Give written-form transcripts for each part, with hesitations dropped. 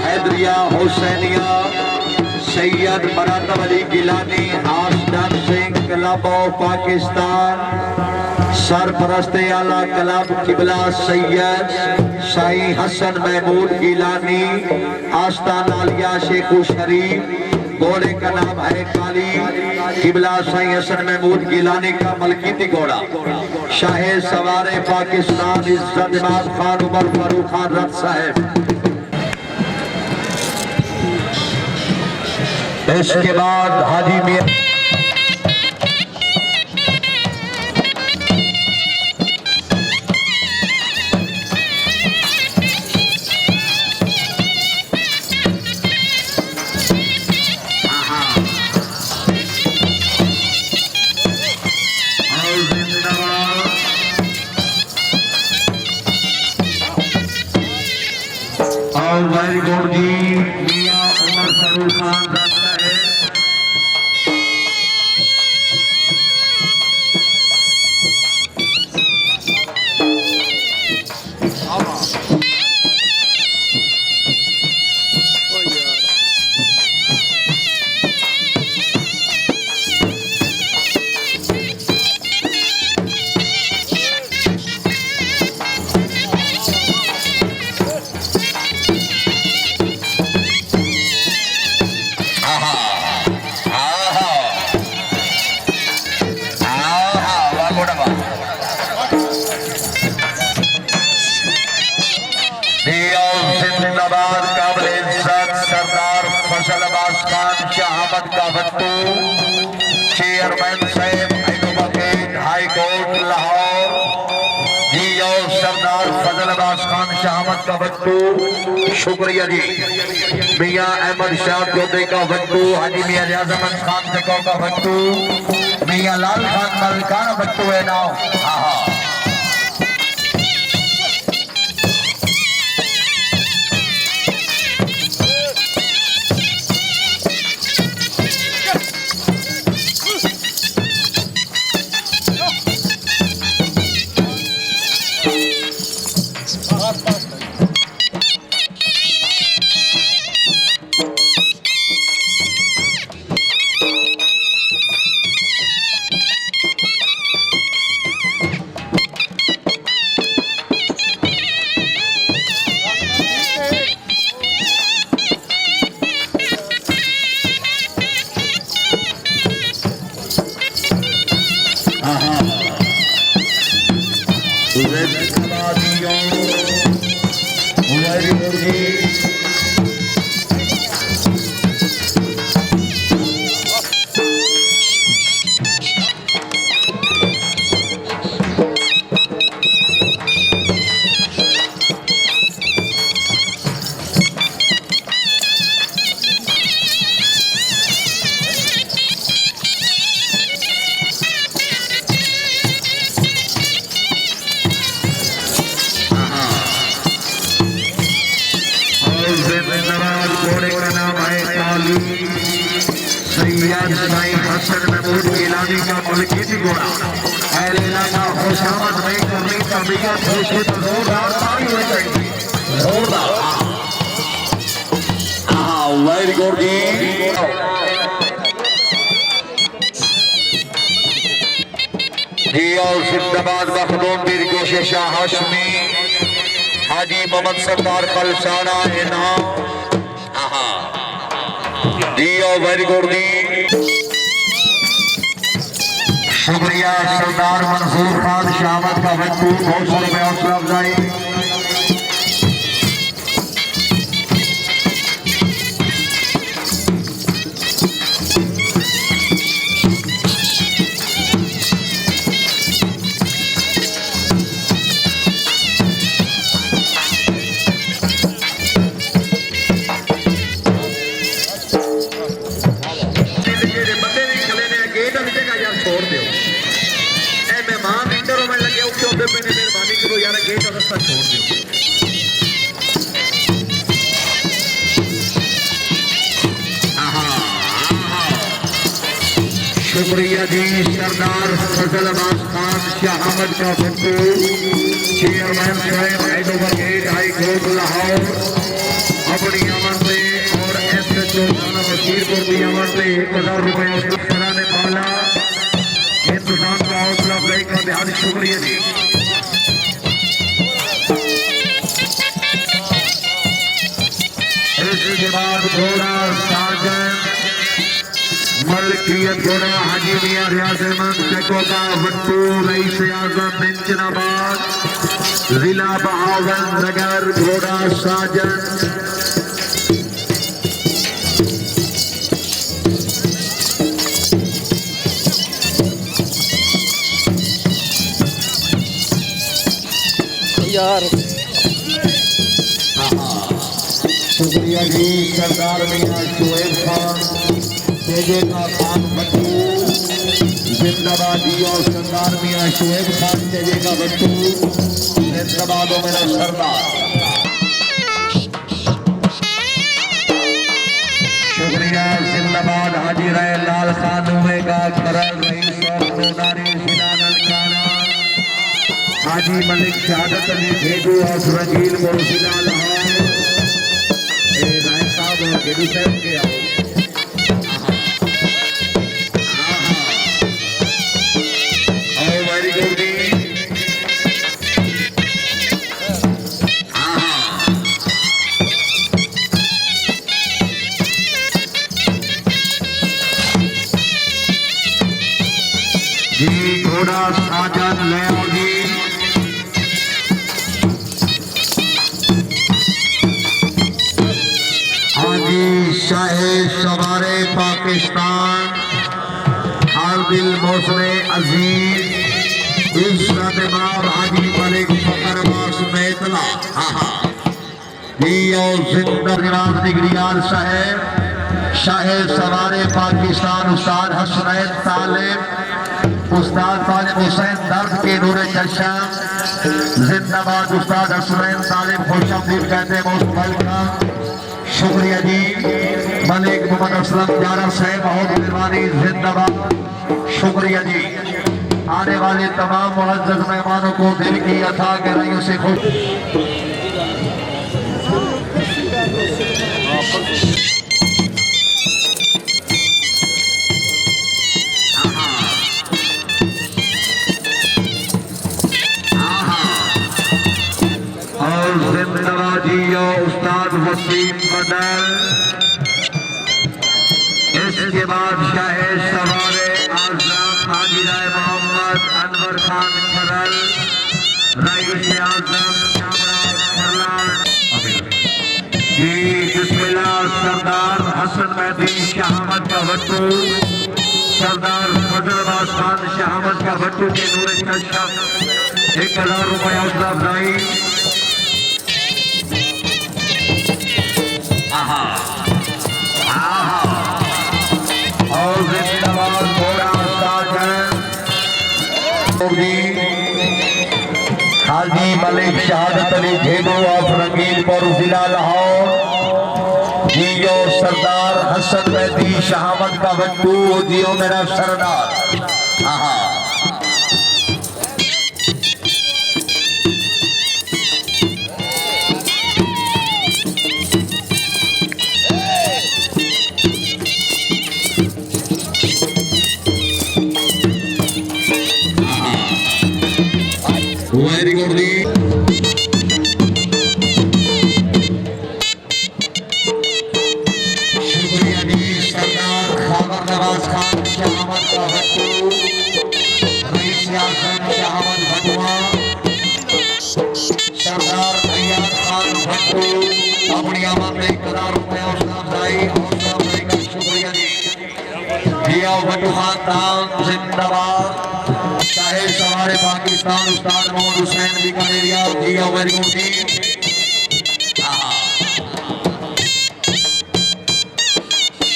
Haidariya Husainiya Syed मरातब Ali Gilani आसदान Singh club of Pakistan सरपरस्त आला club किबला सैयद शाही हसन महमूद गिलानी आस्तान आलिया शेखू शरीफ घोड़े का नाम है काली किबला शाही हसन महमूद गिलानी का मलकीती घोड़ा शाहे सवारे पाकिस्तान इज्जत इमाम खान उमर फारूक खान रथ साहब। इसके बाद हाजी मियां वेरी गुड जी मियां उमर फारूक खान रथ साहब। चेयरमैन साहब एडवोकेट हाई कोर्ट लाहौर जी और सरदार फजल अब्बास खान शहामत का बट्टू शुक्रिया जी। मियां अहमद शाह जोधे का बट्टू हाजी मियां रियाजमन खान देखो का बट्टू मियां लाल खान मलकाना बट्टू है नाव। घोड़े का नाम है काली सैयद शाही हसन महमूद गिलानी का मलकीती घोड़ा एलेना का खुशामद नहीं करनी तबीयत खुशी तो जोरदार ताली हो जाएगी जोरदार। वेरी गुड जी और जिंदाबाद मखदूम पीर गोशे शाह हाशमी हाजी मोहम्मद सरदार खलसाना इनाम जी और वेरी गुड शुक्रिया सरदार मंसूर खान शामत का बट्टू बहुत सारे हौसला अफजाई। मेहरबानी करो यार गेट का रास्ता छोड़ दो। शुक्रिया जी सरदार फजल अब्बास खान शहामत का बट्टू चेयरमैन साहब एडवोकेट हाई कोर्ट लाहौर अपनी अमर से और SHO थाना बशीरपुर की अमर से 1000 रुपये कराने वाला इंतजाम का हौसला अफजाई का बेहद शुक्रिया जी। इसके बाद घोड़ा साजन मलकियत घोड़ा हाजी मियां रियाज अहमद चकोका वट्टू रईस आजम बिंचनाबाद जिला बहावन नगर घोड़ा साजन यार। शुक्रिया जी। सरदार मियां शोएब खान तेजे का खान भट्टू जिंदाबाद और सरदार मियां शोएब खान तेजे का भट्टू जिंदाबाद हो मेरा सरदार। शुक्रिया। जिंदाबाद हाजी रहे लाल खान उमे का खरल रईस और नोदारी जिला ननकाना हाजी मलिक शहादत अली भेगू और रजील मोरसिला लाहौर राय साहब और गेडू साहब के आओ। वेरी गुड जी। घोड़ा साजन ले आओ जी। शाहे सवारे पाकिस्तान हार्दिल मौसमे अजीज इज्जत इमाम हाजी मलिक फकरबास मेतला जिंदा निवास निगरियाल साहेब शाहे सवारे पाकिस्तान उस्ताद हसनैन तालिब उस्ताद तालिब हुसैन दर्द के नूरे चश्म जिंदाबाद उस्ताद हसनैन तालिब खुशआमदीद कहते हैं मोस्ट वेलकम। शुक्रिया जी। मलिक मोहम्मद असलम प्यारा साहब बहुत मेहरबानी जिंदाबाद। शुक्रिया जी। आने वाले तमाम मुअज़्ज़ज़ मेहमानों को दिल की अथा गहराइयों से खुश और जिंदाबादी उस्ताद वसीम बदल। इसके बाद शाहे सवारे आजम हाजी राय मोहम्मद अनवर खान खरल रईस आजम जी। बिस्मिल्लाह। सरदार हसन मेहदी शाहमद का भट्टू सरदार फजल अब्बास खान शाहमद का भट्टू के नूरे चश्म 1000 रुपये हौसला अफजाई। और जिंदाबाद घोड़ा साजन हाजी मलिक शहादत अली भेगू ऑफ रंगीलपुर जिला लाहौर जियो सरदार हसन मेहदी शाहमद का भट्टू जियो मेरा सरदार। वेरी गुड जी। शुक्रिया जी। सरदार खाबर नवाज खान शाहमद का भट्टू रईस आजम शाहमद भटुआ सरदार अय्याद खान भट्टू अपनी आमद में 1000 रुपये हौसला अफजाई का शुक्रिया जी। जिया भट्टू खान जिंदाबाद। शाहे सवारे पाकिस्तान उस्ताद मोहम्मद हुसैन बीकानेरिया जिया वेरी गुड जी।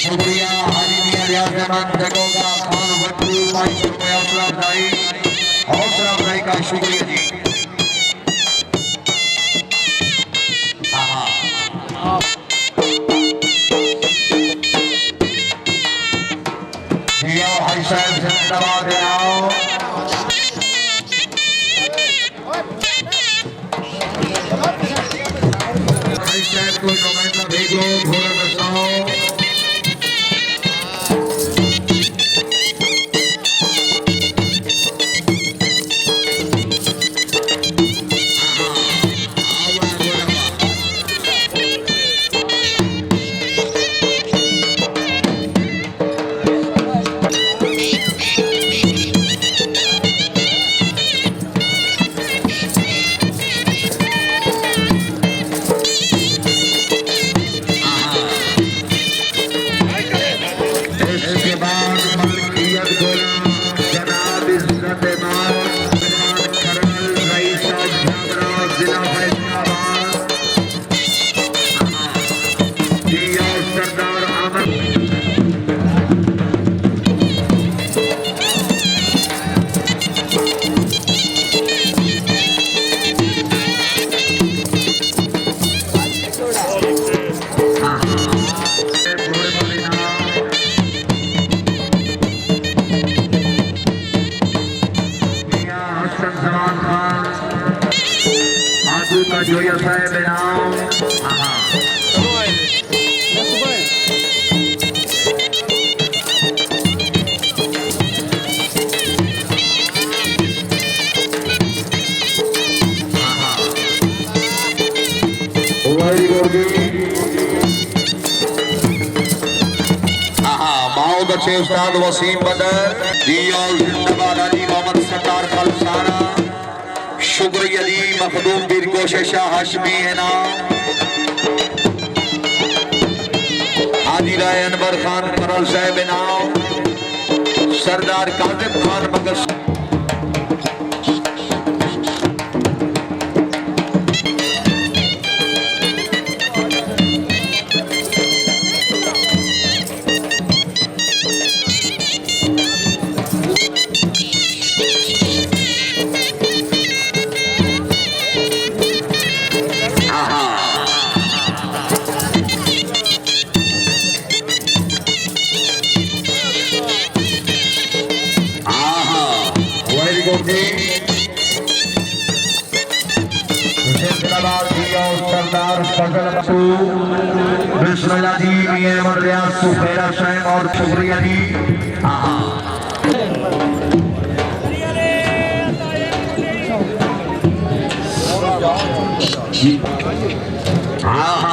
शुक्रिया। हाजी मियां रियाज अहमद जगोगा खान भट्टू 500 रुपये हौसला अफजाई का शुक्रिया जी। जिया भाई साहब जिंदाबाद आओ। भाई साहब को नुमाइंदा दिया सरदार आमर का जो ये साहब नाम माओद अच्छे उस्ताद वसीम बदर दिया जिंदाबाद अली मोहम्मद सरदार फलसाना शुक्रिया दी मखदूम बीर कोशिशा हाशमी है ना हाजी राय अनवर खान करल साहब नाम सरदार काजिम खान मगर सरदार फजल बिस्मिल्लाह जी मियां मर्दिया सुफेरा साहब और शुक्रिया जी हाँ